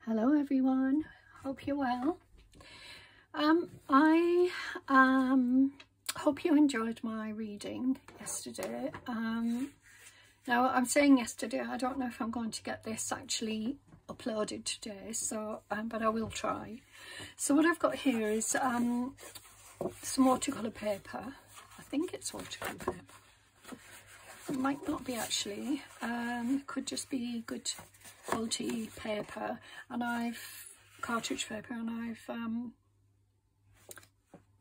Hello everyone, hope you're well. I hope you enjoyed my reading yesterday. Now I'm saying yesterday, I don't know if I'm going to get this actually uploaded today, so but I will try. So what I've got here is some watercolour paper. I think it's watercolour paper. It might not be actually, it could just be good quality paper, and cartridge paper, and I've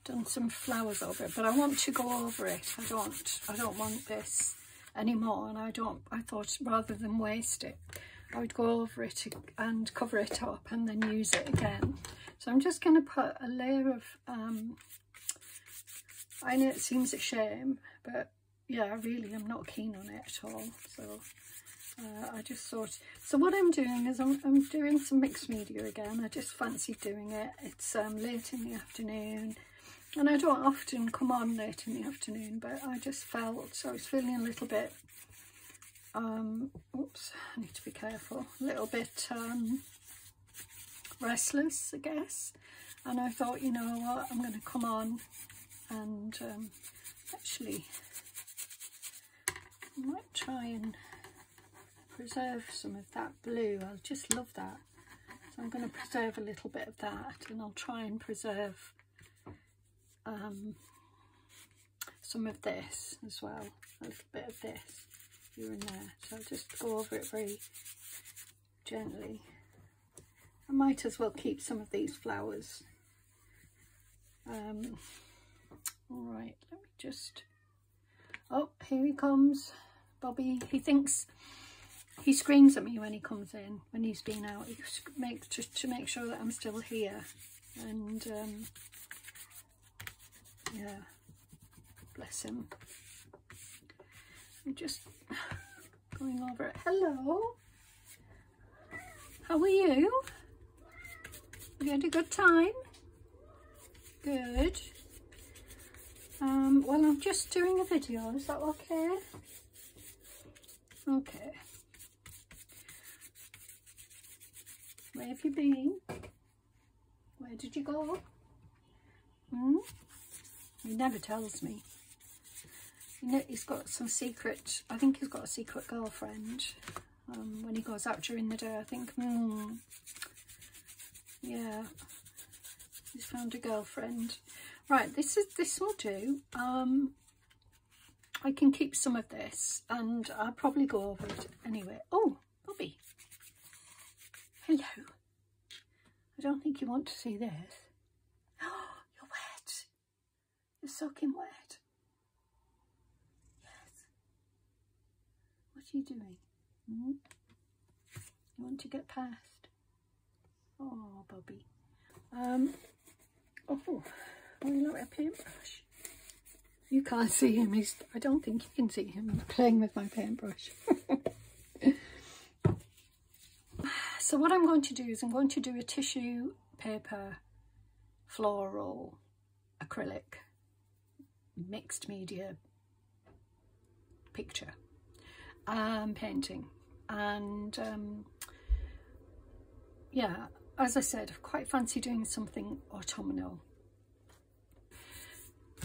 done some flowers over it, but I want to go over it. I don't want this anymore, and I thought rather than waste it, I would go over it and cover it up and then use it again. So I'm just going to put a layer of I know it seems a shame, but yeah, really I'm not keen on it at all. So I just thought, so what I'm doing is I'm doing some mixed media again. I just fancied doing it. It's late in the afternoon, and I don't often come on late in the afternoon, but I just felt, so I was feeling a little bit, oops, I need to be careful, a little bit restless, I guess, and I thought, you know what, I'm going to come on and actually I might try and preserve some of that blue. I just love that, so I'm going to preserve a little bit of that, and I'll try and preserve some of this as well, a little bit of this here and there. So I'll just go over it very gently. I might as well keep some of these flowers. All right, let me just, oh, here he comes, Bobby. He screams at me when he comes in, when he's been out. He makes just to make sure that I'm still here. And yeah, bless him. I'm just going over it. Hello, how are you? You had a good time? Good. Well, I'm just doing a video. Is that okay? Okay. Where have you been? Where did you go? He never tells me. You know, he's got some secret, I think he's got a secret girlfriend. When he goes out during the day, I think, yeah, he's found a girlfriend. Right, this will do. I can keep some of this, and I'll probably go over it anyway. Oh, Bobby. Hello. I don't think you want to see this. Oh, you're wet. You're soaking wet. Yes. What are you doing? You want to get past? Oh, Bobby. Oh, you know, a paintbrush. You can't see him. I don't think you can see him. He's playing with my paintbrush. So what I'm going to do is I'm going to do a tissue paper floral acrylic mixed media picture painting, and yeah, as I said, I quite fancy doing something autumnal.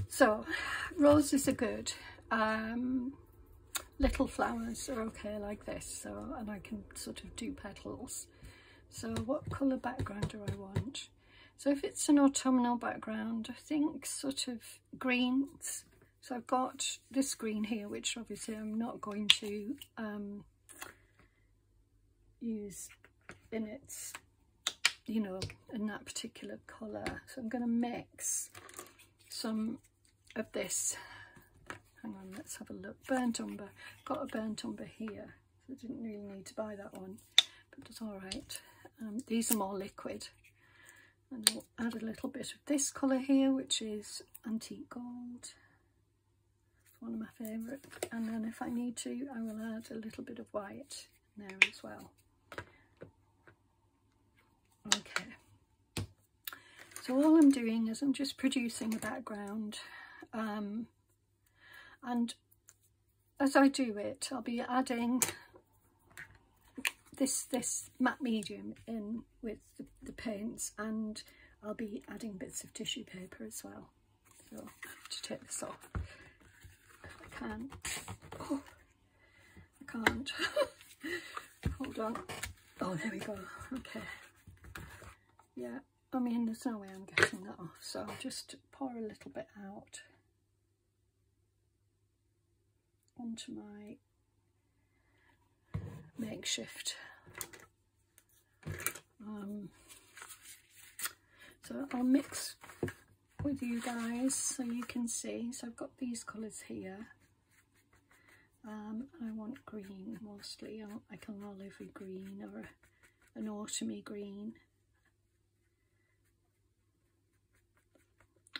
So roses are good, little flowers are okay like this, so, and I can sort of do petals. So what colour background do I want? So if it's an autumnal background, I think sort of greens. So I've got this green here, which obviously I'm not going to use in its, you know, in that particular colour. So I'm going to mix some of this. Hang on, let's have a look. Burnt umber. Got a burnt umber here, so I didn't really need to buy that one, but it's all right. These are more liquid, and I'll add a little bit of this colour here, which is antique gold. It's one of my favourite. And then if I need to, I will add a little bit of white in there as well. Okay. So all I'm doing is I'm just producing a background, and as I do it, I'll be adding this matte medium in with the paints, and I'll be adding bits of tissue paper as well. So I have to take this off. I can't. Oh, I can't. Hold on. Oh, there we go. Okay. Yeah, I mean, there's no way I'm getting that off, so I'll just pour a little bit out onto my makeshift. So I'll mix with you guys so you can see. So I've got these colours here. I want green mostly, like an olivey green or an autumny green.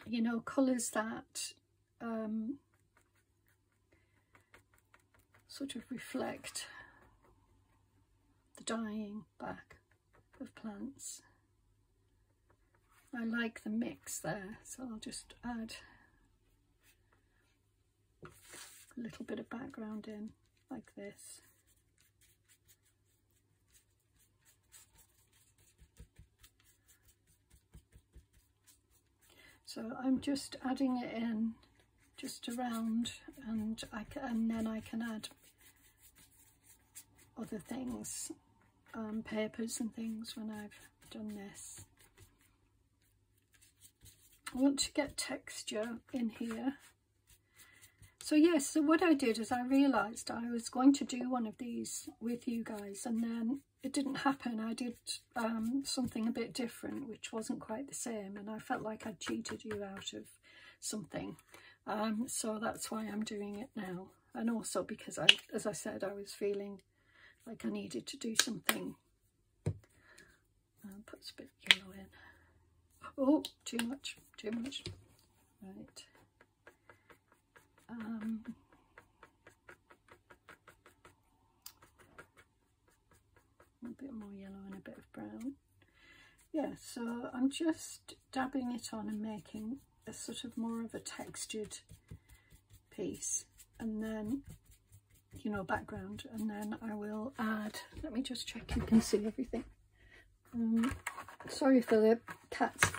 You know, colours that sort of reflect the dying back of plants. I like the mix there, so I'll just add a little bit of background in like this. So I'm just adding it in just around, and then I can add other things, papers and things when I've done this. I want to get texture in here. So yes, so what I did is I realised I was going to do one of these with you guys, and then it didn't happen. I did something a bit different, which wasn't quite the same, and I felt like I'd cheated you out of something. So that's why I'm doing it now. And also because, as I said, I was feeling like I needed to do something. Put a bit of yellow in. Oh, too much, too much. Right. A bit more yellow and a bit of brown. Yeah, so I'm just dabbing it on and making a sort of more of a textured piece, and then, you know, background, and then I will add, let me just check you can see everything. Sorry for the cat's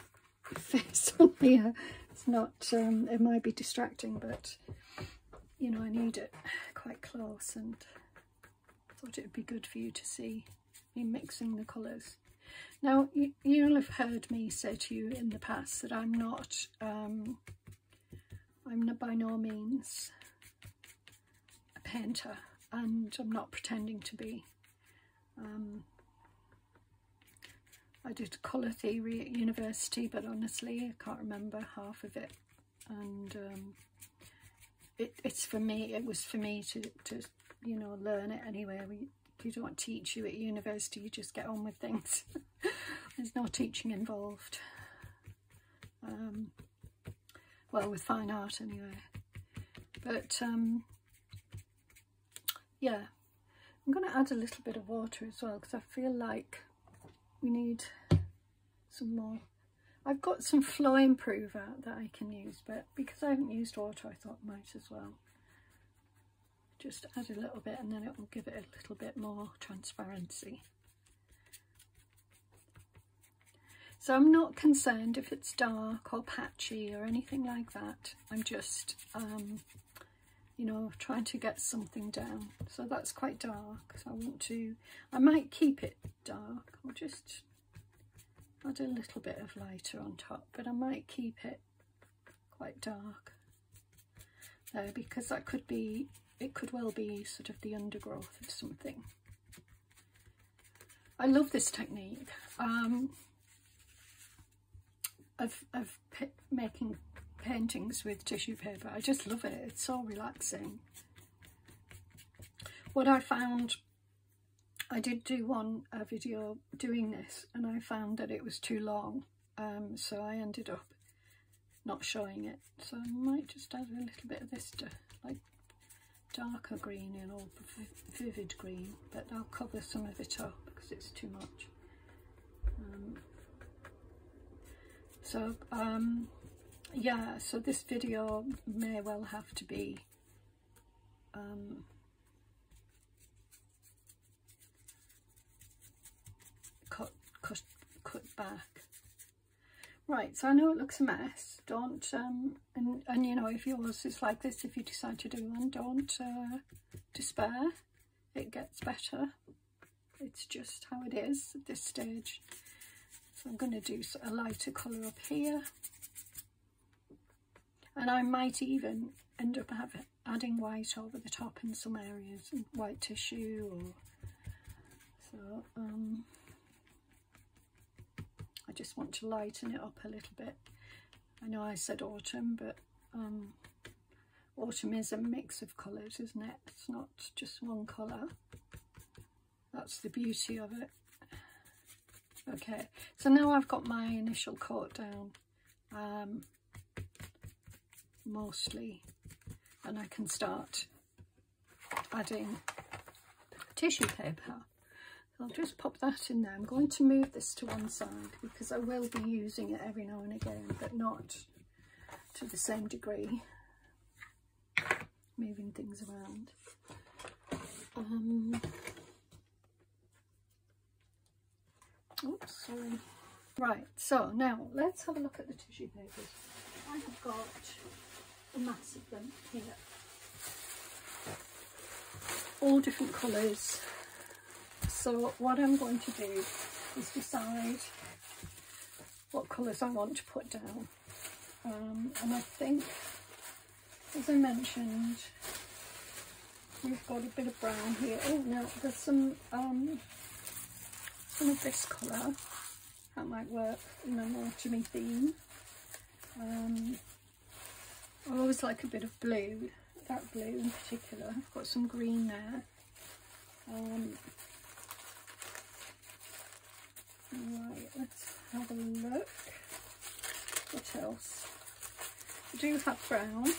face on here. It's not, it might be distracting, but you know, I need it quite close, and thought it would be good for you to see me mixing the colours. Now, you'll have heard me say to you in the past that I'm not by no means a painter, and I'm not pretending to be. I did colour theory at university, but honestly I can't remember half of it, and it's for me, it was for me to you know, learn it anyway. You don't teach you at university, you just get on with things. There's no teaching involved. Well, with fine art anyway. But yeah, I'm going to add a little bit of water as well, because I feel like we need some more. I've got some flow improver that I can use, but because I haven't used water, I thought I might as well just add a little bit, and then it will give it a little bit more transparency. So I'm not concerned if it's dark or patchy or anything like that. I'm just, you know, trying to get something down. So that's quite dark. So I might keep it dark. I'll just add a little bit of lighter on top, but I might keep it quite dark there, because that could be, it could well be sort of the undergrowth of something. I love this technique of making paintings with tissue paper. I just love it. It's so relaxing. What I found, I did do a video doing this, and I found that it was too long, so I ended up not showing it. So I might just add a little bit of this to, like, darker green, you know, vivid green, but I'll cover some of it up because it's too much. Yeah, so this video may well have to be back. Right, so I know it looks a mess. Don't, and you know, if yours is like this, if you decide to do one, don't despair. It gets better. It's just how it is at this stage. So I'm going to do a lighter colour up here. And I might even end up adding white over the top in some areas, white tissue, or so. I just want to lighten it up a little bit. I know I said autumn, but autumn is a mix of colours, isn't it? It's not just one colour. That's the beauty of it. Okay, so now I've got my initial coat down, mostly, and I can start adding tissue paper. I'll just pop that in there. I'm going to move this to one side because I will be using it every now and again, but not to the same degree. Moving things around. Oops, sorry. Right, so now let's have a look at the tissue papers. I have got a mass of them here. All different colours. So what I'm going to do is decide what colours I want to put down. And I think, as I mentioned, we've got a bit of brown here. Oh no, there's some of this colour that might work in an autumny theme. I always like a bit of blue, that blue in particular. I've got some green there. Right, let's have a look. What else? I do have brown.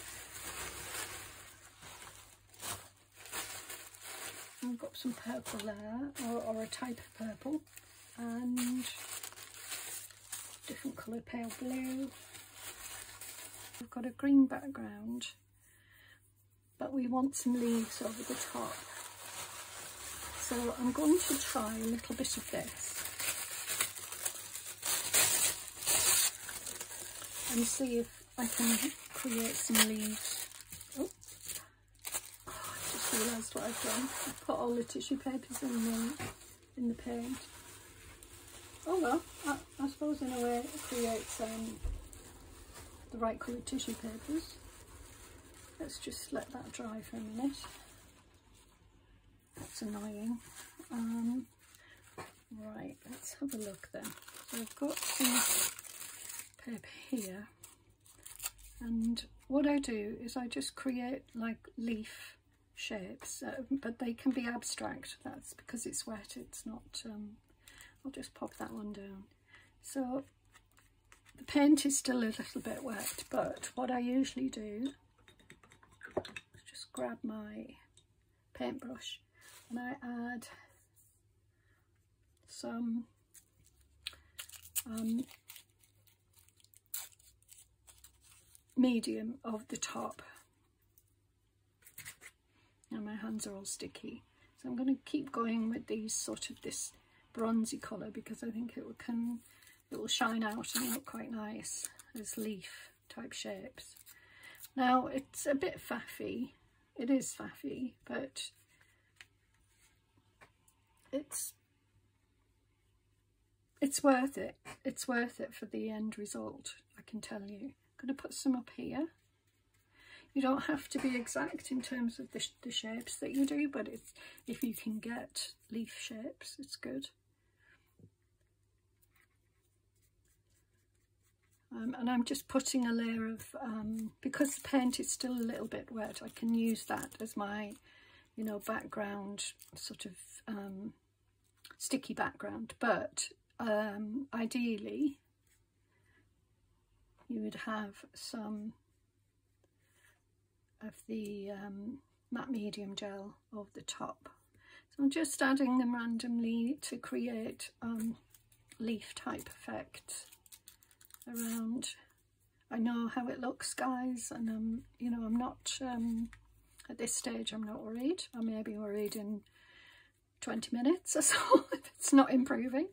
I've got some purple there, or a type of purple, and different colour pale blue. I've got a green background, but we want some leaves over the top. So I'm going to try a little bit of this and see if I can create some leaves. Oh, I just realised what I've done. I've put all the tissue papers in the paint. Oh well, I suppose in a way it creates the right coloured tissue papers. Let's just let that dry for a minute. That's annoying. Right, let's have a look then. So I've got some paper here, and what I do is I just create like leaf shapes, but they can be abstract. That's because it's wet, it's not, I'll just pop that one down. So the paint is still a little bit wet, but what I usually do is just grab my paintbrush and I add some medium of the top. Now my hands are all sticky, so I'm going to keep going with these sort of this bronzy colour because I think it will shine out and look quite nice as leaf type shapes. Now it's a bit faffy, it is faffy, but it's worth it. It's worth it for the end result, I can tell you. I'm going to put some up here. You don't have to be exact in terms of the shapes that you do, but if you can get leaf shapes, it's good. And I'm just putting a layer of, because the paint is still a little bit wet, I can use that as my, you know, background, sort of sticky background. But ideally, you would have some of the matte medium gel over the top. So I'm just adding them randomly to create leaf type effect around. I know how it looks, guys, and you know, I'm not at this stage I'm not worried. I may be worried in 20 minutes or so if it's not improving.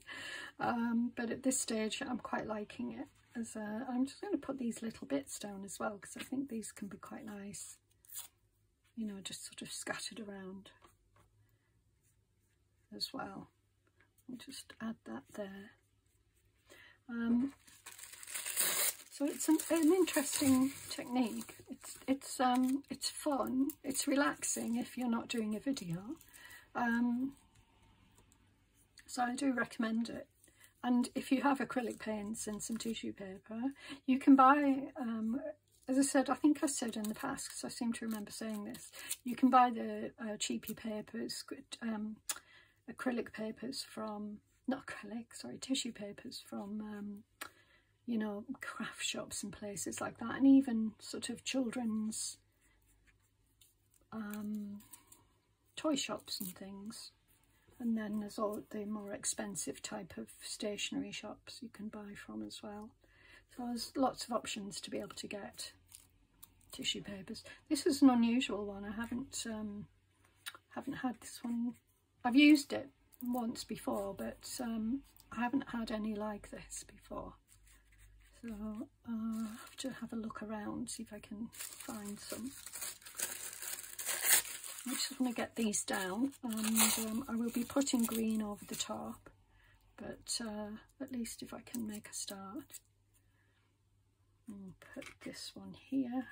But at this stage I'm quite liking it. I'm just going to put these little bits down as well, because I think these can be quite nice, you know, just sort of scattered around as well. I'll just add that there. So it's an interesting technique. It's fun. It's relaxing if you're not doing a video. So I do recommend it. And if you have acrylic paints and some tissue paper, you can buy, as I said, I think I said in the past, because I seem to remember saying this, you can buy the cheapy papers, acrylic papers from, not acrylic, sorry, tissue papers from, you know, craft shops and places like that, and even sort of children's toy shops and things. And then there's all the more expensive type of stationery shops you can buy from as well. So there's lots of options to be able to get tissue papers. This is an unusual one. I haven't had this one. I've used it once before, but I haven't had any like this before. So I'll have to have a look around, see if I can find some. I just want to get these down, and I will be putting green over the top, but at least if I can make a start. I'll put this one here.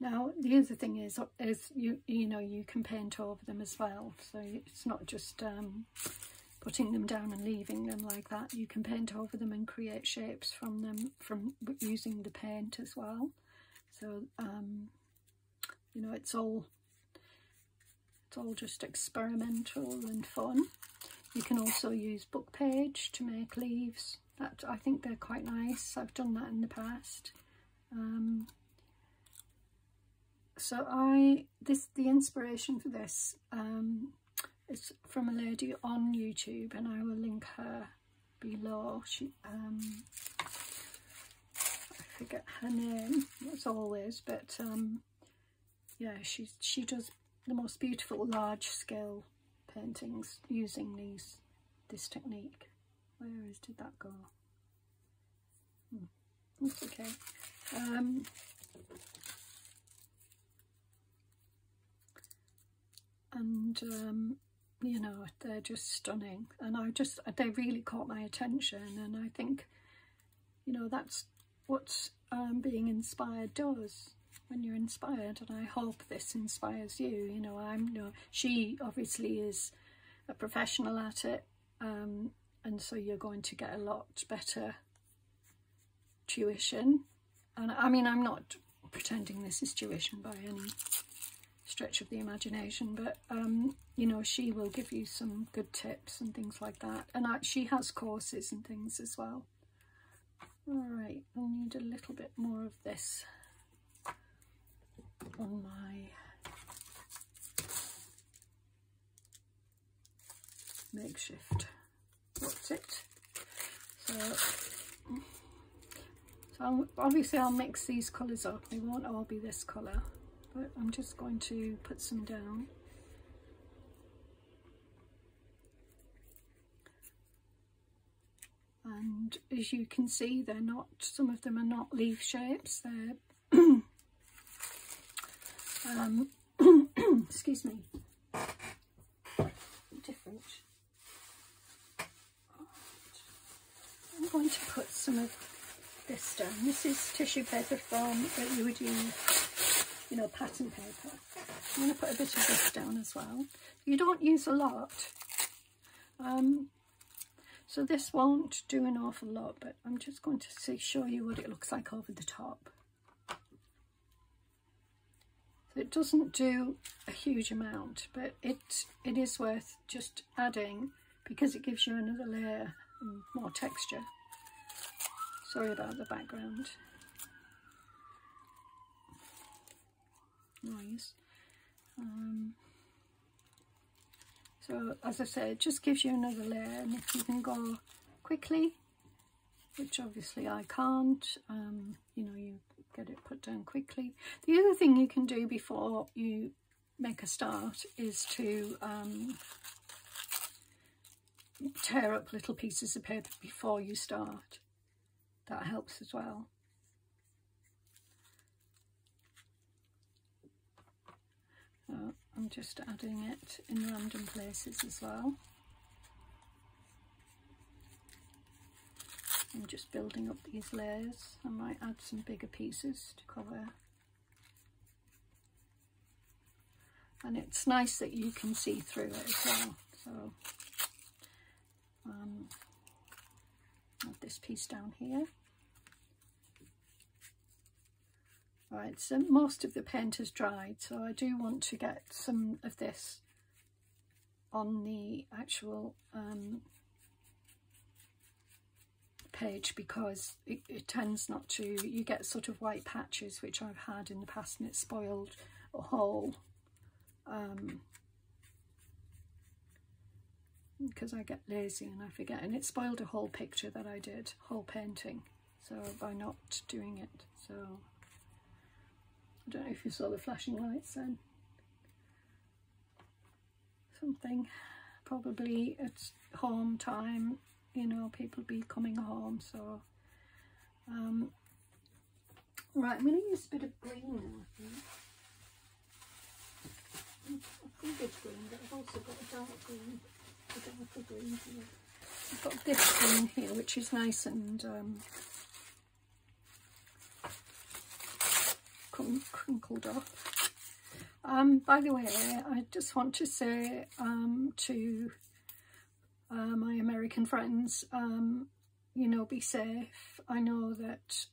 Now the other thing is you know, you can paint over them as well, so it's not just putting them down and leaving them like that. You can paint over them and create shapes from them from using the paint as well. So you know, it's all just experimental and fun. You can also use book page to make leaves. That, I think they're quite nice. I've done that in the past. So the inspiration for this is from a lady on YouTube, and I will link her below. She I forget her name as always, but yeah, she does the most beautiful large scale paintings using this technique. Did that go? That's okay. And you know, they're just stunning, and they really caught my attention, and I think, you know, that's what being inspired does. When you're inspired, and I hope this inspires you. You know, she obviously is a professional at it, and so you're going to get a lot better tuition. And I mean, I'm not pretending this is tuition by any stretch of the imagination, but you know, she will give you some good tips and things like that, and she has courses and things as well. All right, I'll need a little bit more of this on my makeshift, what's it? So obviously I'll mix these colours up. They won't all be this colour, but I'm just going to put some down. And as you can see, they're not, some of them are not leaf shapes, they're excuse me, different. I'm going to put some of this down. This is tissue paper that you would use, you know, pattern paper. I'm going to put a bit of this down as well. You don't use a lot. So this won't do an awful lot, but I'm just going to show you what it looks like over the top. So it doesn't do a huge amount, but it is worth just adding, because it gives you another layer and more texture. Sorry about the background noise. So as I said, it just gives you another layer, and if you can go quickly, which obviously I can't, you know, you get it put down quickly. The other thing you can do before you make a start is to tear up little pieces of paper before you start. That helps as well. I'm just adding it in random places as well. I'm just building up these layers. I might add some bigger pieces to cover. And it's nice that you can see through it as well. So add this piece down here. Right, so most of the paint has dried, so I do want to get some of this on the actual page, because it tends not to, you get sort of white patches, which I've had in the past, and it spoiled a whole, because I get lazy and I forget, and it spoiled a whole picture that I did, whole painting, so by not doing it. So I don't know if you saw the flashing lights then. Something, probably it's home time, you know, people be coming home, so right, I'm going to use a bit of green now, I think it's green, but I've also got a dark green, a darker green here. I've got this green here, which is nice and crinkled off. By the way, I just want to say to my American friends, you know, be safe. I know that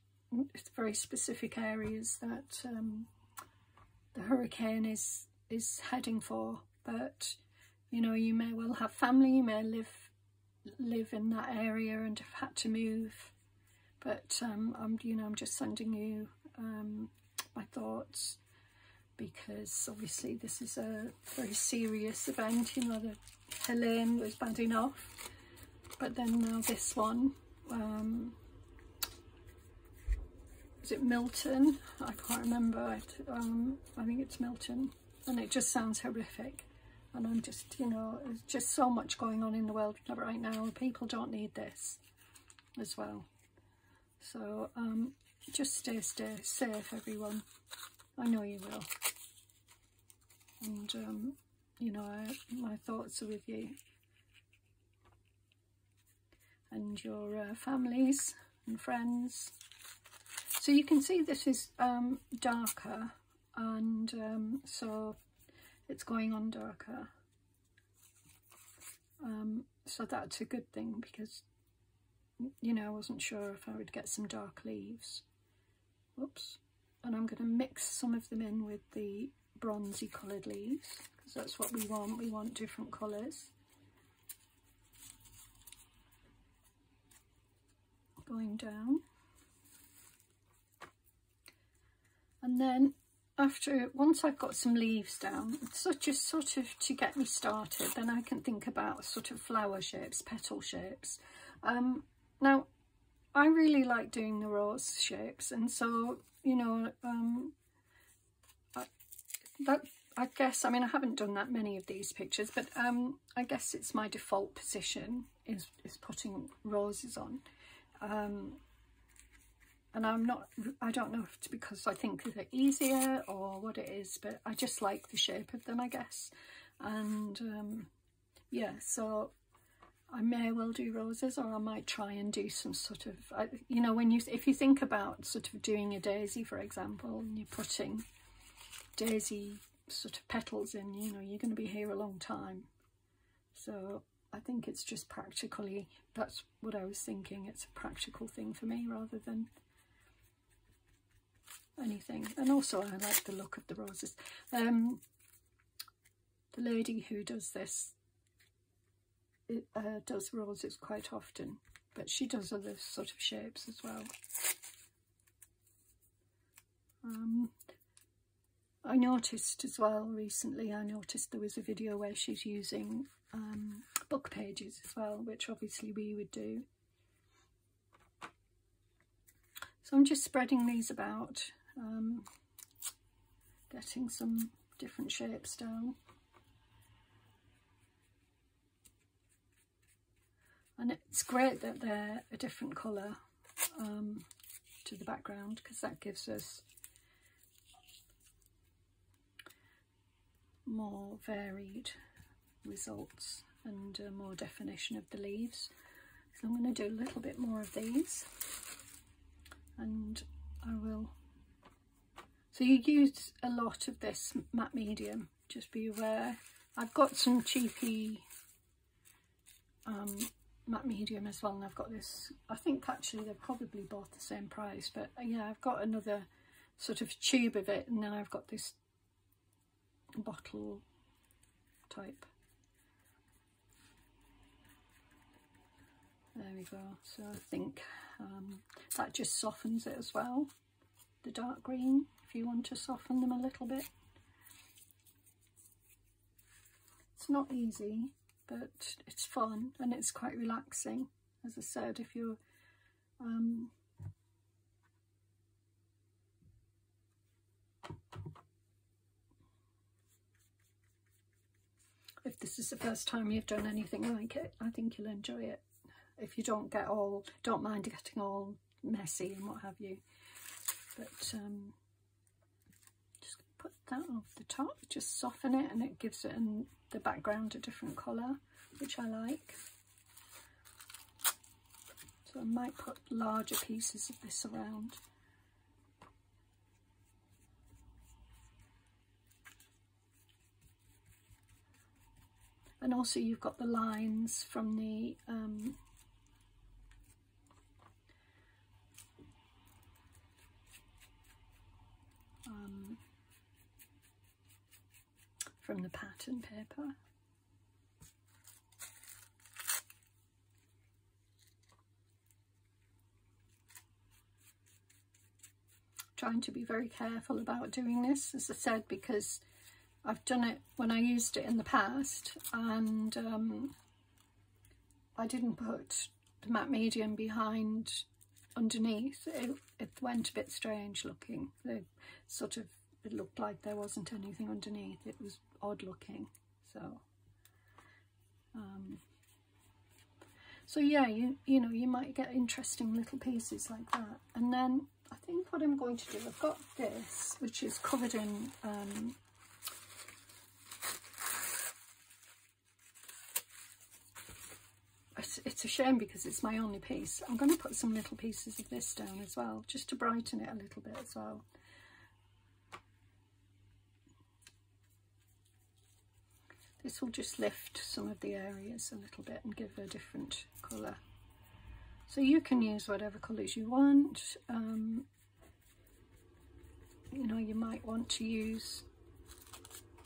it's very specific areas that the hurricane is heading for, but you know, you may well have family, you may live in that area and have had to move, but I'm just sending you my thoughts, because obviously this is a very serious event. You know, the Helene was bad enough, but then now this one, is it Milton? I can't remember. I think it's Milton, and it just sounds horrific. And I'm just, you know, there's just so much going on in the world right now. People don't need this as well. So just stay safe, everyone. I know you will. And you know, my thoughts are with you and your families and friends. So you can see this is darker, and so it's going on darker. So that's a good thing, because, you know, I wasn't sure if I would get some dark leaves. Whoops. And I'm going to mix some of them in with the bronzy coloured leaves, because that's what we want. We want different colours. Going down. And then once I've got some leaves down, so just sort of to get me started, then I can think about sort of flower shapes, petal shapes. Now, I really like doing the rose shapes, and so, you know, I guess, I mean, I haven't done that many of these pictures, but I guess it's my default position is putting roses on. And I don't know if it's because I think they're easier or what it is, but I just like the shape of them, I guess. And yeah, so I may well do roses, or I might try and do some sort of, you know, if you think about sort of doing a daisy, for example, and you're putting daisy sort of petals in, you know, you're going to be here a long time. So I think it's just practically, that's what I was thinking. It's a practical thing for me rather than anything. And also I like the look of the roses. The lady who does this does roses quite often, but she does other sort of shapes as well. I noticed as well recently, I noticed there was a video where she's using book pages as well, which obviously we would do. So I'm just spreading these about, getting some different shapes down. And it's great that they're a different colour to the background, because that gives us more varied results and more definition of the leaves. So I'm going to do a little bit more of these, and I will. So you use a lot of this matte medium, just be aware. I've got some cheapy matte medium as well, and I've got this, I think actually they're probably both the same price, but yeah, I've got another sort of tube of it, and then I've got this bottle type. There we go. So I think that just softens it as well, the dark green, if you want to soften them a little bit. It's not easy, but it's fun and it's quite relaxing. As I said, if you're if this is the first time you've done anything like it, I think you'll enjoy it. If you don't mind getting all messy and what have you. But just put that off the top, just soften it, and it gives it in the background a different colour, which I like. So I might put larger pieces of this around. And also you've got the lines from the pattern paper. Trying to be very careful about doing this, as I said, because I've done it when I used it in the past, and I didn't put the matte medium behind underneath. It went a bit strange looking. It looked like there wasn't anything underneath. It was odd looking. So yeah, you know, you might get interesting little pieces like that. And then I think what I'm going to do, I've got this, which is covered in it's a shame because it's my only piece. I'm going to put some little pieces of this down as well, just to brighten it a little bit as well. This will just lift some of the areas a little bit and give a different colour. So you can use whatever colours you want. You know, you might want to use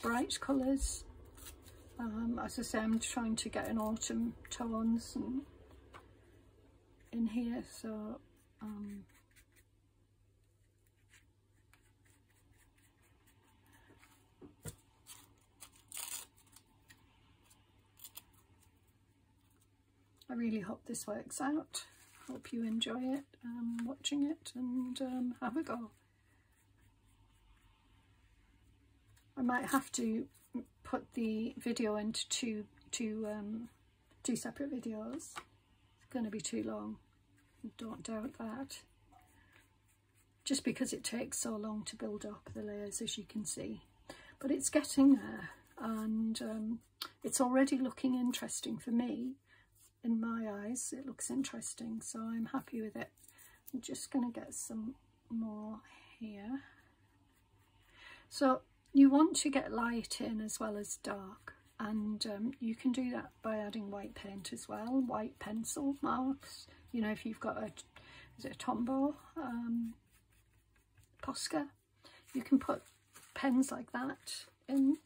bright colours. As I say, I'm trying to get an autumn tones in here, so I really hope this works out. Hope you enjoy it, watching it, and have a go. I might have to put the video into two separate videos. It's going to be too long, don't doubt that, just because it takes so long to build up the layers, as you can see. But it's getting there, and it's already looking interesting for me. In my eyes it looks interesting, so I'm happy with it. I'm just going to get some more here. So you want to get light in as well as dark, and you can do that by adding white paint as well, white pencil marks. You know, if you've got is it a Tombow Posca, you can put pens like that in,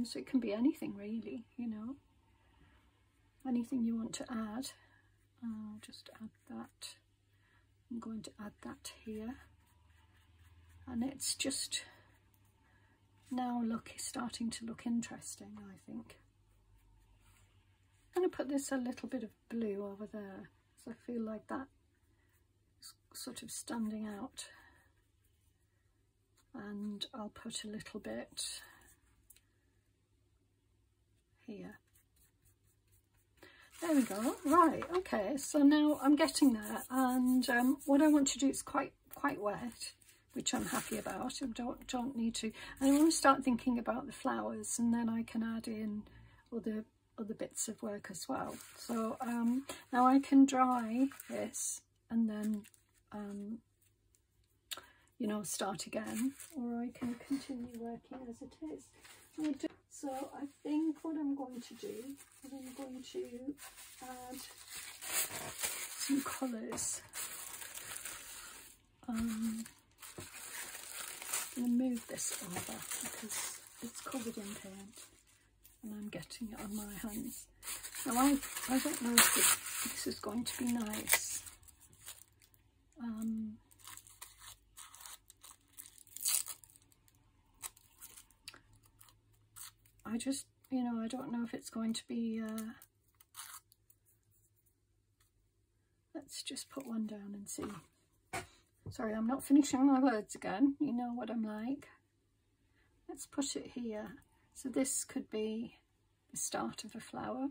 so it can be anything really, you know, anything you want to add. I'll just add that. I'm going to add that here, and it's just now starting to look interesting, I think. I'm going to put this a little bit of blue over there, so I feel like that is sort of standing out. And I'll put a little bit here. There we go. Right, okay, so now I'm getting there, and what I want to do is quite wet, which I'm happy about. I don't need to. And I want to start thinking about the flowers, and then I can add in other bits of work as well. So now I can dry this and then you know, start again, or I can continue working as it is. So I think what I'm going to do is I'm going to add some colours. I'm going to move this over because it's covered in paint and I'm getting it on my hands. Now I don't know if this is going to be nice. I just, you know, I don't know if it's going to be, let's just put one down and see. Sorry, I'm not finishing my words again. You know what I'm like. Let's put it here. So this could be the start of a flower.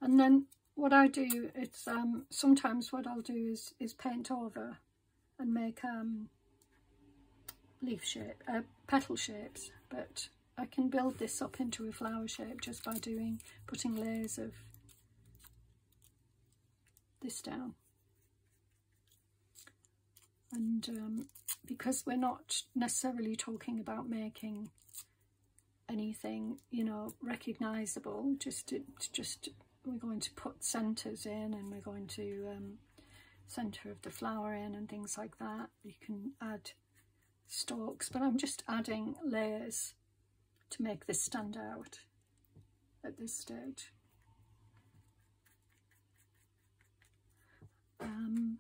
And then what I do, it's sometimes what I'll do is paint over and make leaf shape, petal shapes, but I can build this up into a flower shape just by putting layers of this down. And because we're not necessarily talking about making anything, you know, recognizable, just we're going to put centers in, and we're going to center of the flower in and things like that. You can add stalks, but I'm just adding layers to make this stand out at this stage. And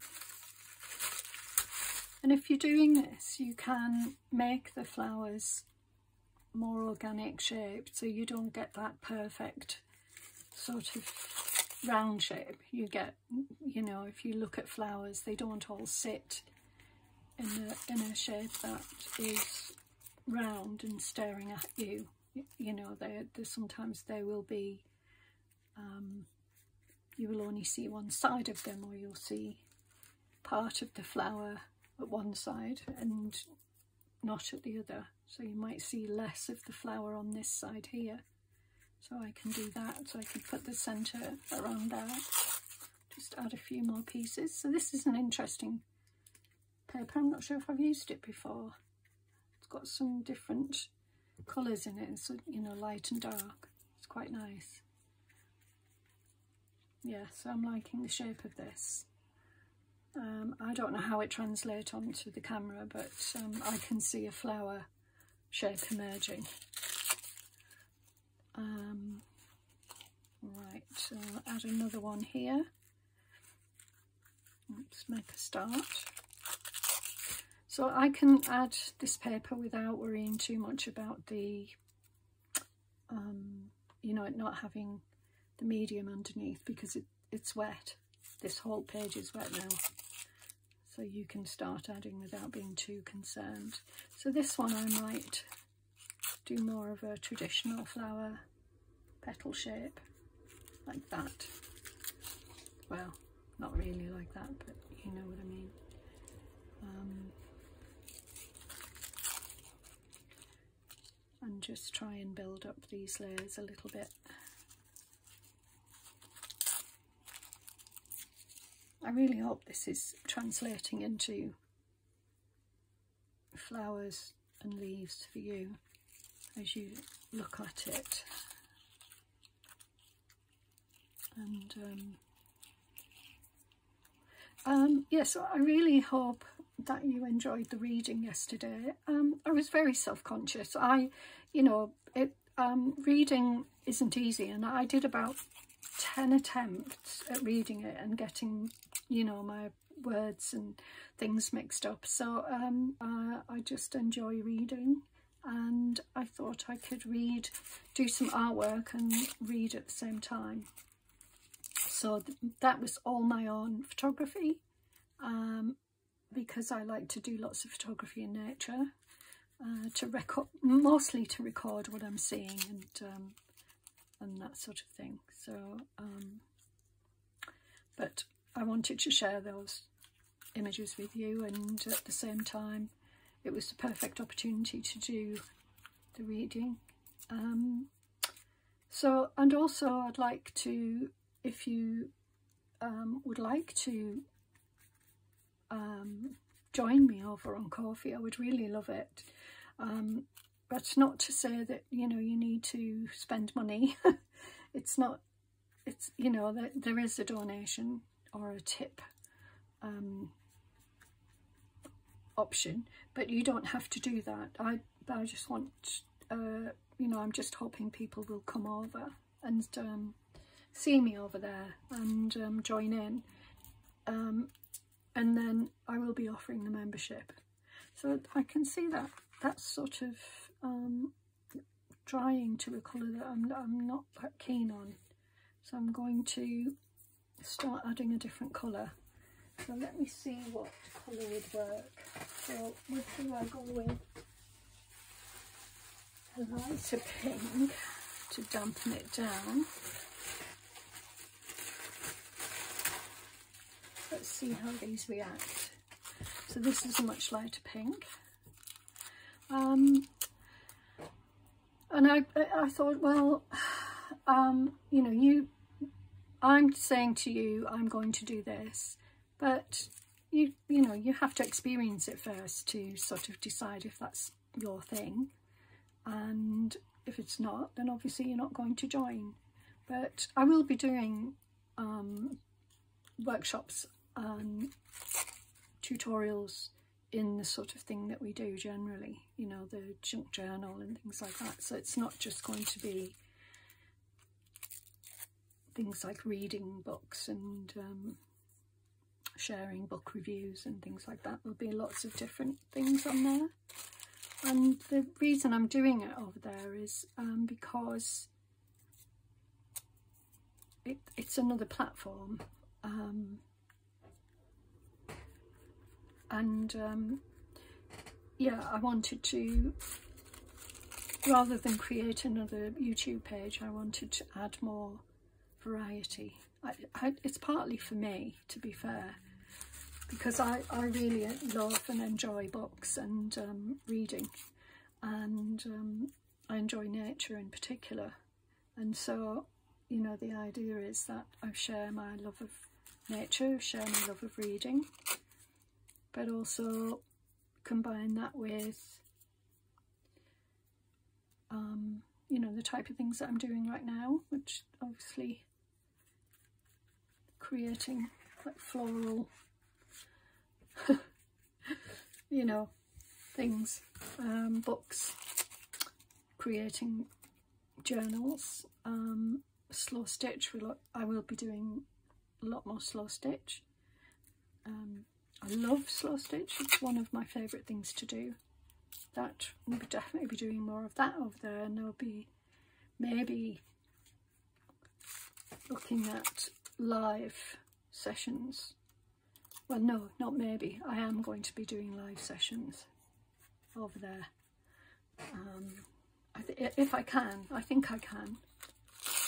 if you're doing this, you can make the flowers more organic shaped, so you don't get that perfect sort of round shape. You get, you know, if you look at flowers, they don't all sit in a shape that is round and staring at you. You know, sometimes there will be, you will only see one side of them, or you'll see part of the flower at one side and not at the other. So you might see less of the flower on this side here. So I can do that. So I can put the centre around there. Just add a few more pieces. So this is an interesting paper. I'm not sure if I've used it before. It's got some different colours in it. So, you know, light and dark. It's quite nice. Yeah, so I'm liking the shape of this. I don't know how it translates onto the camera, but I can see a flower shape emerging. Right, so I'll add another one here. Let's make a start. So I can add this paper without worrying too much about the, you know, it not having the medium underneath, because it's wet. This whole page is wet now. So you can start adding without being too concerned. So this one I might do more of a traditional flower petal shape, like that. Well, not really like that, but you know what I mean. And just try and build up these layers a little bit. I really hope this is translating into flowers and leaves for you as you look at it. And yes, I really hope that you enjoyed the reading yesterday. I was very self-conscious. You know, reading isn't easy, and I did about 10 attempts at reading it and getting, you know, my words and things mixed up. So I just enjoy reading, and I thought I could do some artwork and read at the same time. So that was all my own photography, because I like to do lots of photography in nature. to record, mostly to record what I'm seeing and that sort of thing. So, but I wanted to share those images with you, and at the same time it was the perfect opportunity to do the reading. So, and also I'd like to, if you would like to join me over on Ko-fi, I would really love it. That's not to say that, you know, you need to spend money. It's not, it's, you know, there is a donation or a tip option, but you don't have to do that. I just want, you know, I'm just hoping people will come over and see me over there and join in, and then I will be offering the membership. So I can see that that's sort of drying to a colour that I'm not that keen on, so I'm going to start adding a different colour. So let me see what colour would work. So what do I go with? A lighter pink to dampen it down. Let's see how these react. So this is a much lighter pink. And I thought, well, you know, I'm saying to you, I'm going to do this, but you know, you have to experience it first to sort of decide if that's your thing. And if it's not, then obviously you're not going to join. But I will be doing workshops and tutorials in the sort of thing that we do generally, you know, the junk journal and things like that. So it's not just going to be things like reading books and sharing book reviews and things like that. There'll be lots of different things on there. And the reason I'm doing it over there is because it's another platform, yeah, I wanted to, rather than create another YouTube page, I wanted to add more variety. It's partly for me, to be fair, because I really love and enjoy books and reading, and I enjoy nature in particular. And so, you know, the idea is that I share my love of nature, share my love of reading, but also combine that with, you know, the type of things that I'm doing right now, which obviously creating like floral, you know, things, books, creating journals, slow stitch. I will be doing a lot more slow stitch. I love slow stitch. It's one of my favourite things to do. That we'll definitely be doing more of that over there, and there'll be maybe looking at live sessions. Well, no, not maybe. I am going to be doing live sessions over there. If I can, I think I can.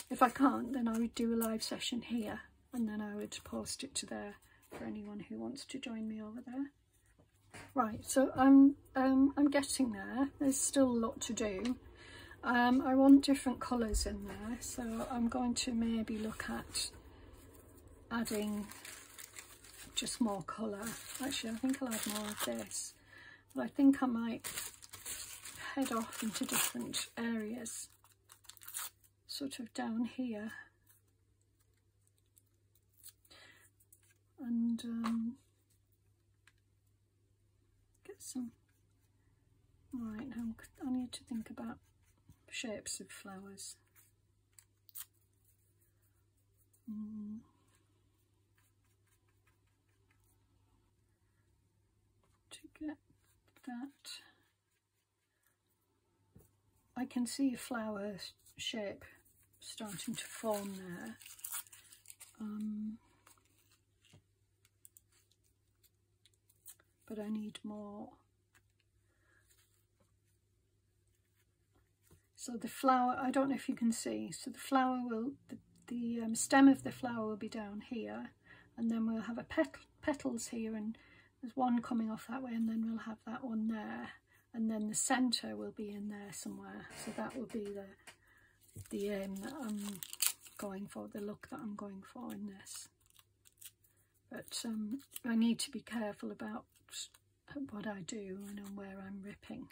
If I can't, then I would do a live session here, and then I would post it to there for anyone who wants to join me over there. Right, so I'm getting there. There's still a lot to do. I want different colours in there, so I'm going to maybe look at adding just more colour. Actually, I think I'll add more of this, but I think I might head off into different areas, sort of down here, and get some. Right, now I need to think about shapes of flowers. To get that, I can see a flower shape starting to form there. But I need more So the flower, I don't know if you can see, so the flower will, the stem of the flower will be down here, and then we'll have a petals here, and there's one coming off that way, and then we'll have that one there, and then the centre will be in there somewhere. So that will be the aim that I'm going for, the look that I'm going for in this. But I need to be careful about what I do and where I'm ripping.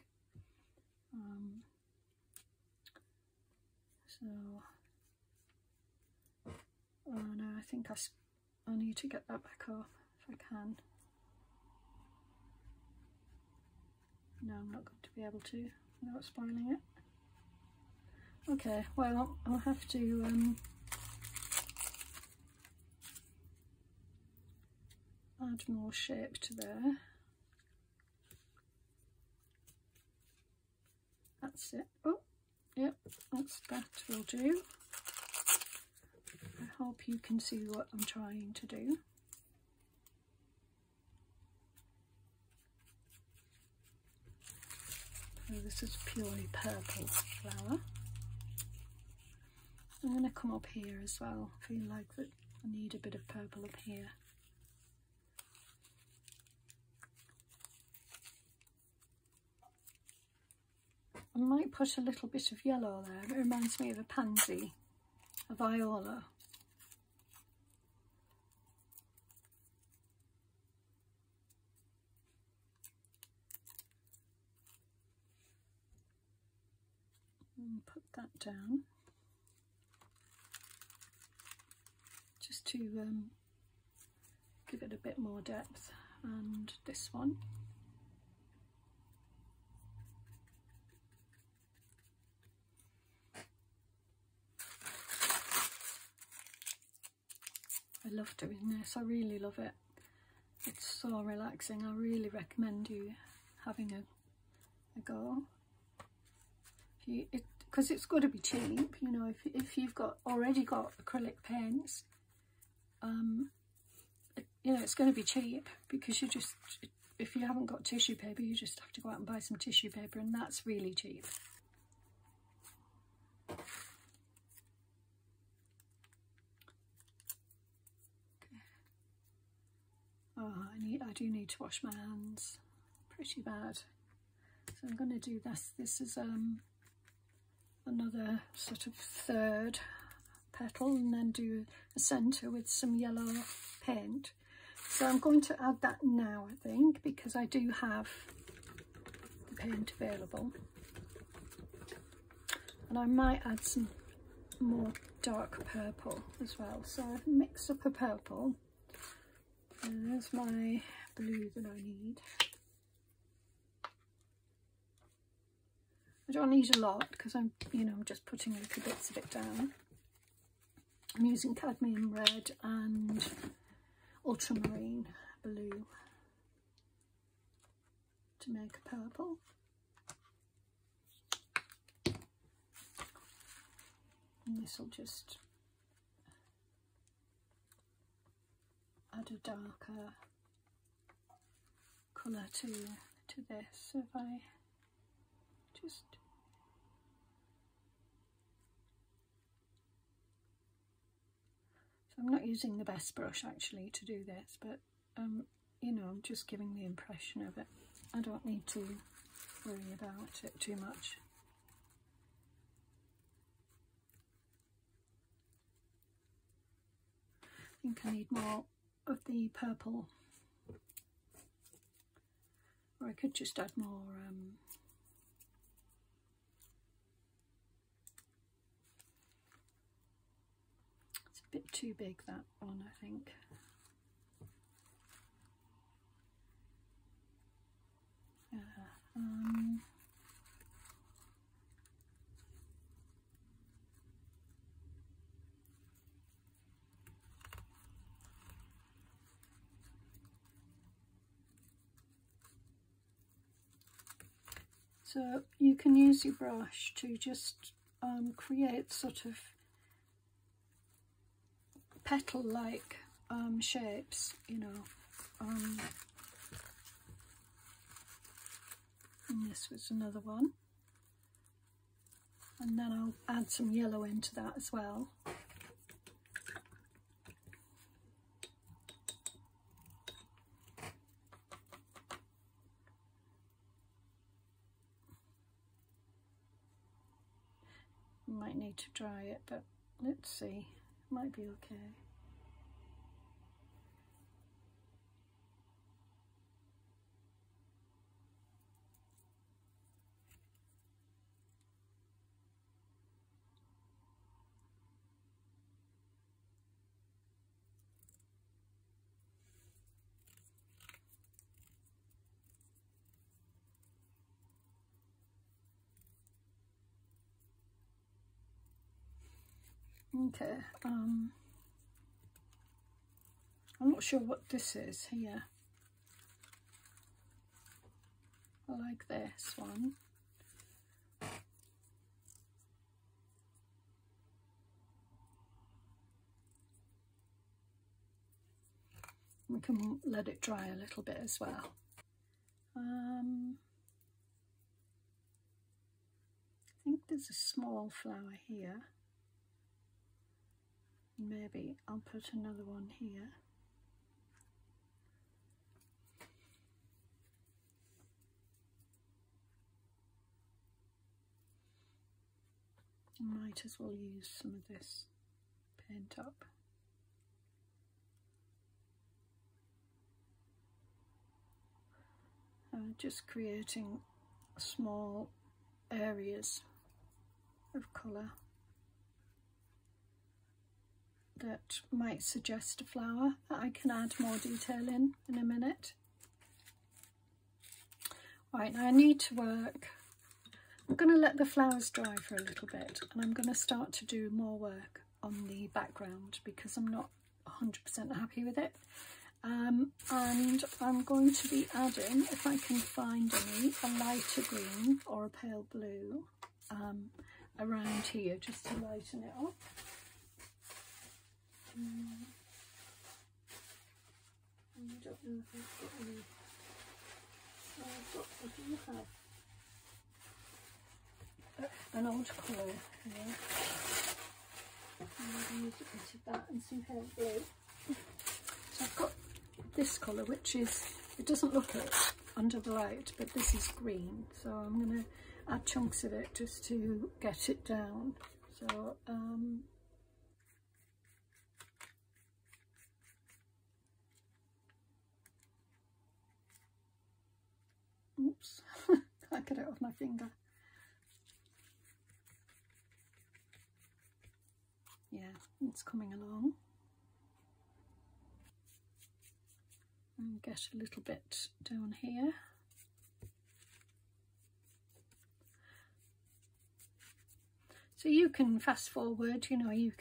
So, oh no, I think I need to get that back off if I can. No, I'm not going to be able to without spoiling it. Okay, well, I'll have to add more shape to there. That's it. Oh, yep, that will do. I hope you can see what I'm trying to do. So this is purely purple flower. I'm going to come up here as well. I feel like that I need a bit of purple up here. I might put a little bit of yellow there. It reminds me of a pansy, a viola. And put that down. Just to give it a bit more depth. And this one. I love doing this, I really love it. It's so relaxing. I really recommend you having a go. Because it's got to be cheap, you know, if you've already got acrylic paints, you know, it's going to be cheap, because you just, if you haven't got tissue paper, you just have to go out and buy some tissue paper, and that's really cheap. Oh, I do need to wash my hands pretty bad. So I'm going to do this. This is another sort of third petal, and then do a centre with some yellow paint. So I'm going to add that now, I think, because I do have the paint available. And I might add some more dark purple as well. So I've mixed up a purple. And there's my blue that I need. I don't need a lot, because I'm just putting little bits of it down. I'm using cadmium red and ultramarine blue to make a purple. And this will just add a darker colour to this. So if I just I'm not using the best brush actually to do this, but you know, I'm just giving the impression of it. I don't need to worry about it too much. I think I need more of the purple, or I could just add more it's a bit too big, that one, I think. So you can use your brush to just create sort of petal-like shapes, you know. And this was another one. and then I'll add some yellow into that as well. Might need to dry it, but let's see, might be okay. Okay, I'm not sure what this is here. I like this one. We can let it dry a little bit as well. I think there's a small flower here. Maybe I'll put another one here. Might as well use some of this paint up. Just creating small areas of colour that might suggest a flower that I can add more detail in a minute. Right, now I need to work. I'm going to let the flowers dry for a little bit, and I'm going to start to do more work on the background because I'm not 100% happy with it. And I'm going to be adding, if I can find any, a lighter green or a pale blue around here just to lighten it up. I don't know if I've got any. I do have an old colour here. I'm going to use a bit of that and some pale blue. So I've got this colour, which is, it doesn't look it under the light, but this is green. So I'm going to add chunks of it just to get it down. So oops, can't get it off my finger. Yeah, it's coming along. And get a little bit down here. So you can fast forward, you know, you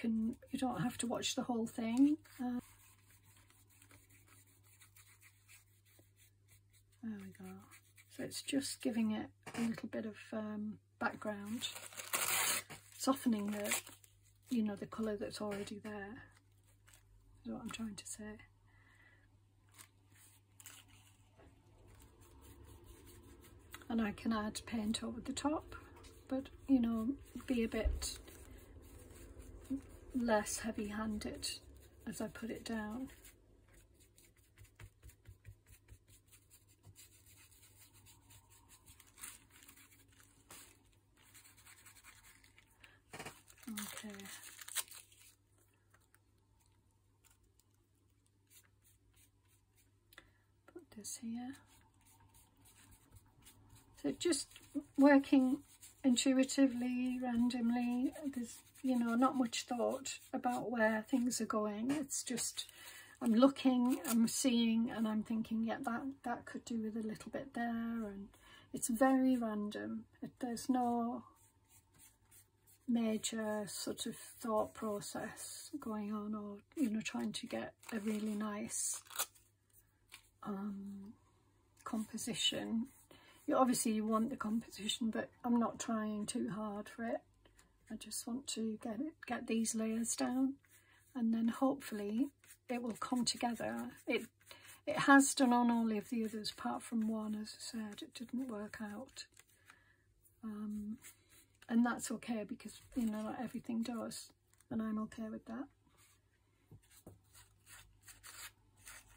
don't have to watch the whole thing. There we go. So it's just giving it a little bit of background, softening the, you know, the colour that's already there. Is what I'm trying to say. And I can add paint over the top, but, you know, be a bit less heavy-handed as I put it down. Okay. Put this here. So just working intuitively, randomly. There's, you know, not much thought about where things are going. It's just, I'm looking, I'm seeing, and I'm thinking, yeah, that could do with a little bit there. And it's very random. There's no major sort of thought process going on, or, you know, trying to get a really nice composition. Obviously you want the composition, but I'm not trying too hard for it. I just want to get these layers down, and then hopefully it will come together. It has done on all of the others apart from one, as I said. It didn't work out. and that's okay, because you know not everything does, and I'm okay with that.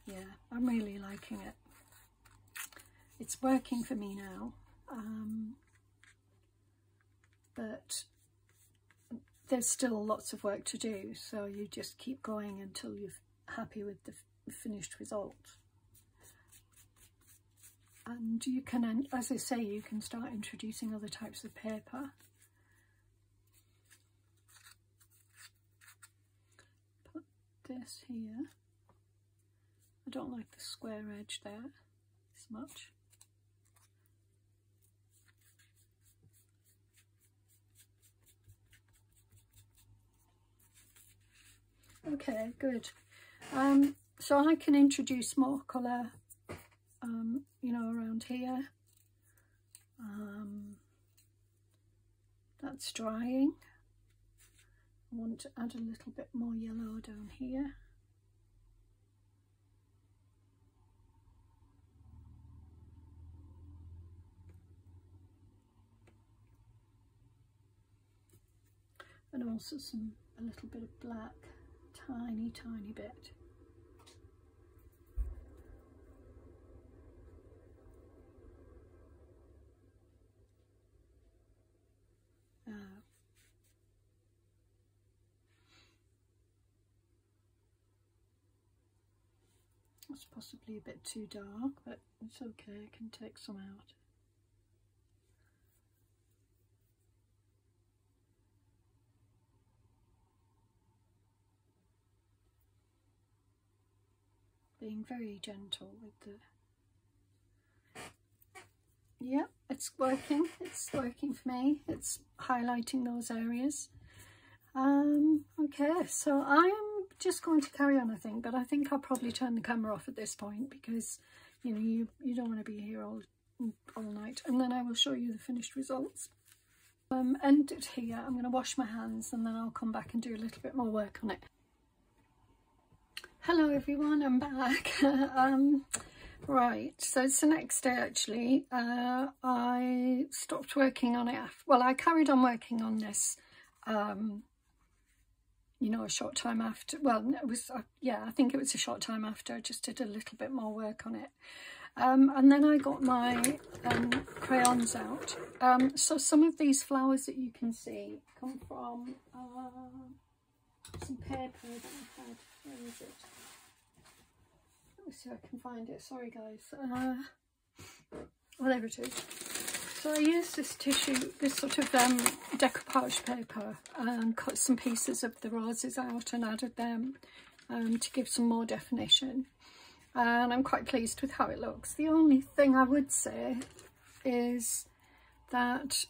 Yeah, I'm really liking it. It's working for me now, but there's still lots of work to do, so you just keep going until you're happy with the finished result. And you can, as I say, you can start introducing other types of paper. Put this here. I don't like the square edge there as much. Okay, good. So I can introduce more colour, you know, around here. That's drying. I want to add a little bit more yellow down here. And also a little bit of black, tiny bit. It's possibly a bit too dark, but it's okay, I can take some out. Being very gentle with the... Yeah, it's working for me. It's highlighting those areas. Okay, so I'm just going to carry on, I think, but I think I'll probably turn the camera off at this point, because you know you don't want to be here all night, and then I will show you the finished results. End it here. I'm going to wash my hands and then I'll come back and do a little bit more work on it. Hello everyone, I'm back. Right, so it's the next day actually. I stopped working on it. Well, I carried on working on this you know, a short time after. Well, it was yeah, I think it was a short time after. I just did a little bit more work on it, and then I got my crayons out. So some of these flowers that you can see come from some paper that I had. Where is it? Let me see if I can find it. Sorry guys. Whatever it is. So I used this tissue, this sort of decoupage paper, and cut some pieces of the roses out and added them to give some more definition. And I'm quite pleased with how it looks. The only thing I would say is that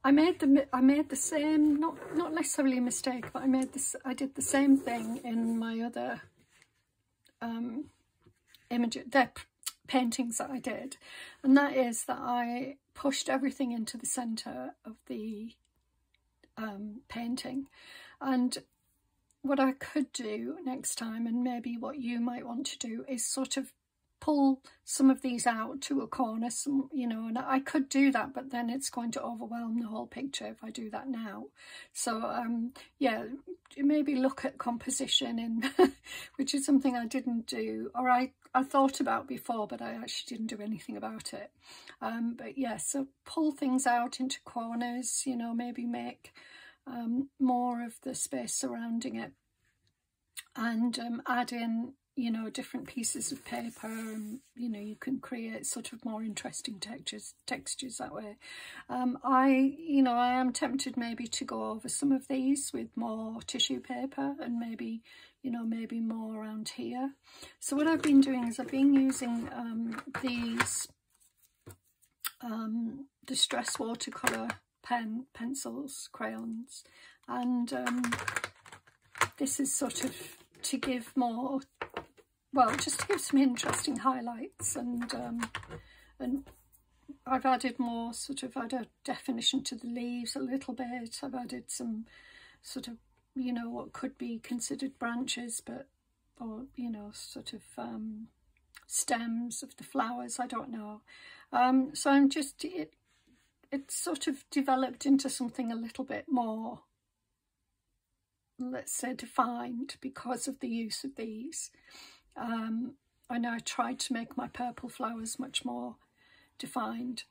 I made the same, not necessarily a mistake, but I did the same thing in my other paintings that I did, and that is that I pushed everything into the centre of the painting. And what I could do next time, and maybe what you might want to do, is sort of pull some of these out to a corner, you know, and I could do that, but then it's going to overwhelm the whole picture if I do that now. So yeah, maybe look at composition, and which is something I didn't do, or I thought about before, but I actually didn't do anything about it. But yeah, so pull things out into corners, you know, maybe make more of the space surrounding it, and add in, you know, different pieces of paper, and you know, you can create sort of more interesting textures that way. You know, I am tempted maybe to go over some of these with more tissue paper, and maybe, you know, maybe more around here. So what I've been doing is I've been using these distress watercolour pencils, crayons, and this is sort of to give more, well, just to give some interesting highlights, and I've added more, sort of added definition to the leaves a little bit. I've added some sort of, you know, what could be considered branches, but, or, you know, sort of stems of the flowers, I don't know. So I'm just it's sort of developed into something a little bit more, let's say, defined because of the use of these. I know I tried to make my purple flowers much more defined.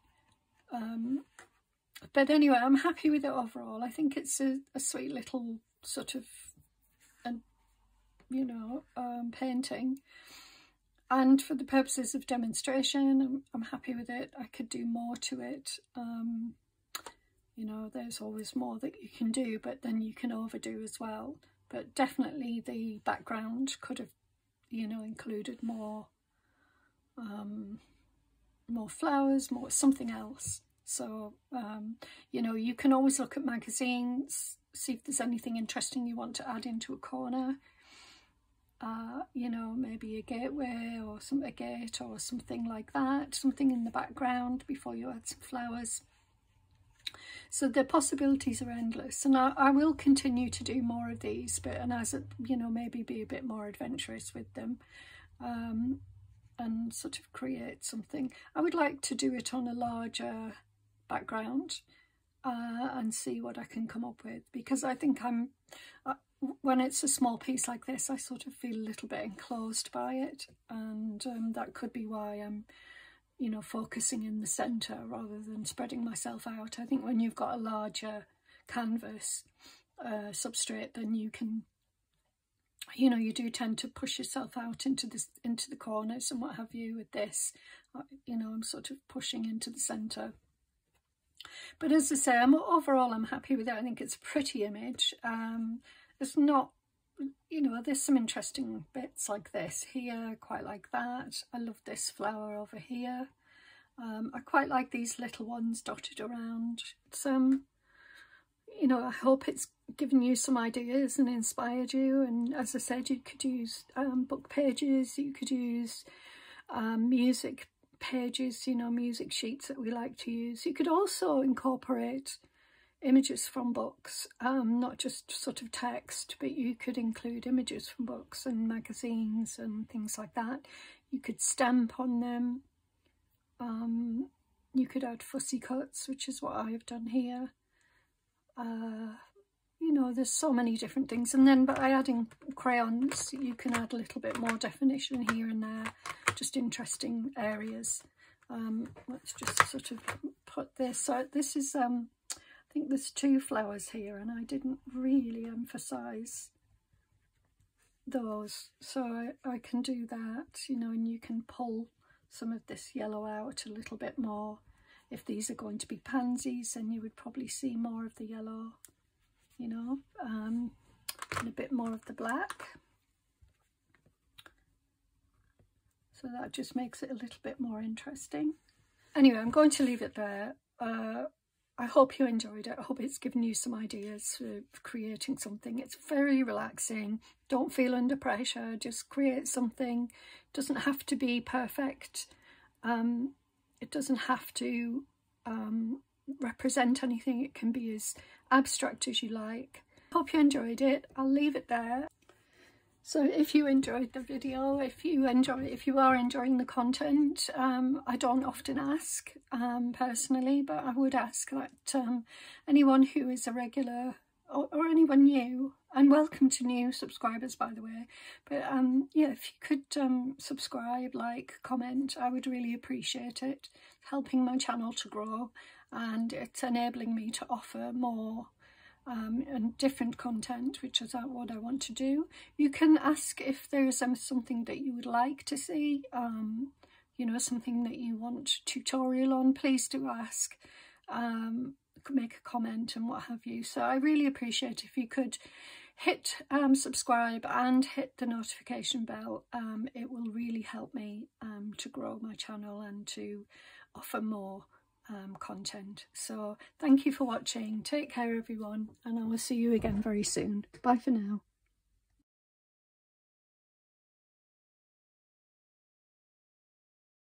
But anyway, I'm happy with it overall. I think it's a sweet little sort of, you know, painting. And for the purposes of demonstration, I'm happy with it. I could do more to it. You know, there's always more that you can do, but then you can overdo as well. But definitely the background could have, you know, included more flowers, more something else. So, you know, you can always look at magazines, see if there's anything interesting you want to add into a corner. You know, maybe a gateway or a gate or something like that, something in the background before you add some flowers. So the possibilities are endless, and I will continue to do more of these, but and as it, you know, maybe be a bit more adventurous with them, and sort of create something. I would like to do it on a larger background and see what I can come up with, because I think when it's a small piece like this, I sort of feel a little bit enclosed by it, and that could be why I'm, you know, focusing in the centre rather than spreading myself out. I think when you've got a larger canvas substrate, then you can, you know, you do tend to push yourself out into the corners and what have you. With this, you know, I'm sort of pushing into the centre. But as I say, overall I'm happy with it. I think it's a pretty image. It's not, you know, there's some interesting bits like this here, quite like that. I love this flower over here. I quite like these little ones dotted around. It's, you know, I hope it's given you some ideas and inspired you. And as I said, you could use book pages, you could use music pages, you know, music sheets that we like to use. You could also incorporate images from books, not just sort of text, but you could include images from books and magazines and things like that. You could stamp on them. You could add fussy cuts, which is what I've done here. You know, there's so many different things. And then by adding crayons, you can add a little bit more definition here and there, just interesting areas. Let's just sort of put this. So this is, I think there's 2 flowers here, and I didn't really emphasize those. So I can do that, you know, and you can pull some of this yellow out a little bit more. If these are going to be pansies, then you would probably see more of the yellow, you know, and a bit more of the black. So that just makes it a little bit more interesting. Anyway, I'm going to leave it there. I hope you enjoyed it. I hope it's given you some ideas for creating something. It's very relaxing. Don't feel under pressure. Just create something. It doesn't have to be perfect. It doesn't have to represent anything. It can be as abstract as you like. Hope you enjoyed it. I'll leave it there. So if you enjoyed the video, if you are enjoying the content, I don't often ask personally, but I would ask that anyone who is a regular or anyone new, and welcome to new subscribers, by the way, but yeah, if you could subscribe, like, comment, I would really appreciate it. It's helping my channel to grow, and it's enabling me to offer more and different content, which is what I want to do. You can ask if there's something that you would like to see, you know, something that you want tutorial on. Please do ask, make a comment and what have you. So I really appreciate if you could hit subscribe and hit the notification bell. It will really help me to grow my channel and to offer more content. So thank you for watching. Take care everyone, and I will see you again very soon. Bye for now.